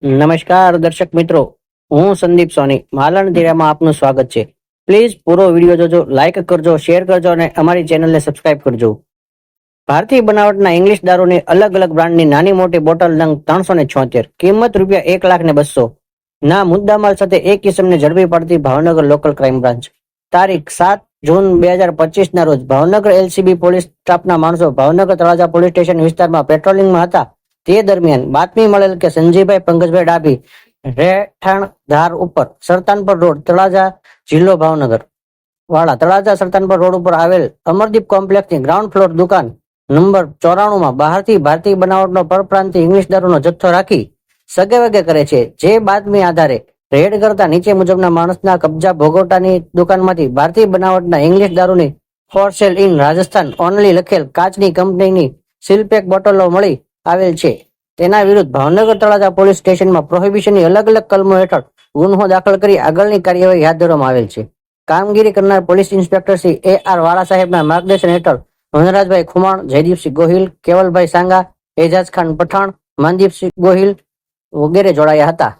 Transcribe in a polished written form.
નમસ્કાર દર્શક મિત્રો, હું સંદીપ સોની માલણ ધીરામાં આપનું સ્વાગત છે. પ્લીઝ પૂરો વિડીયો જોજો, લાઈક કરજો, શેર કરજો અને અમારી ચેનલને સબસ્ક્રાઇબ કરજો. ભારતીય બનાવટના ઇંગ્લિશ દારૂની અલગ અલગ બ્રાન્ડની નાની મોટી બોટલ નંગ 376, કિંમત ₹1,02,200 ના મુદ્દામાલ સાથે એક કિસમને ઝડપી પાડતી ભાવનગર લોકલ ક્રાઇમ બ્રાન્ચ. તારીખ 7 જૂન 2025 ના રોજ ભાવનગર એલસીબી પોલીસ સ્ટાફના માણસો ભાવનગર તળાજા પોલીસ સ્ટેશન વિસ્તારમાં પેટ્રોલિંગમાં હતા. તે દરમિયાન બાતમી મળેલ કે સંજયભાઈ પંકજભાઈ ડાભી રહેઠાણ ધાર ઉપર સરતાનપર રોડ તળાજા જિલ્લો ભાવનગર વાળા તળાજા સરતાનપર રોડ ઉપર આવેલ અમરદીપ કોમ્પ્લેક્સની ગ્રાઉન્ડ ફ્લોર દુકાન નંબર 94 માં બહારથી ભારતીય બનાવટનો પરપ્રાંતીય ઇંગ્લિશ દારૂનો જથ્થો રાખી સગેવગે કરે છે. જે બાતમી આધારે રેડ કરતા નીચે મુજબના માણસના કબજા ભોગવટાની દુકાનમાંથી ભારતીય બનાવટના ઇંગ્લિશ દારૂની for sale in Rajasthan only લખેલ કાચની કંપનીની સીલપેક બોટલો મળી આવેલ છે. તેના વિરુદ્ધ ભાવનગર તળાજા પોલીસ સ્ટેશનમાં પ્રોહિબિશનની અલગ અલગ કલમો હેઠળ ગુન્હો દાખલ કરી આગળની કાર્યવાહી હાથ ધરવામાં આવેલ છે. કામગીરી કરનાર પોલીસ ઇન્સ્પેક્ટર શ્રી AR વાળા સાહેબના માર્ગદર્શન હેઠળ વનરાજભાઈ ખુમાણ, જયદીપસિંહ ગોહિલ, કેવલભાઈ સાંગા, એજાજ ખાન પઠાણ, માનદીપસિંહ ગોહિલ વગેરે જોડાયા હતા.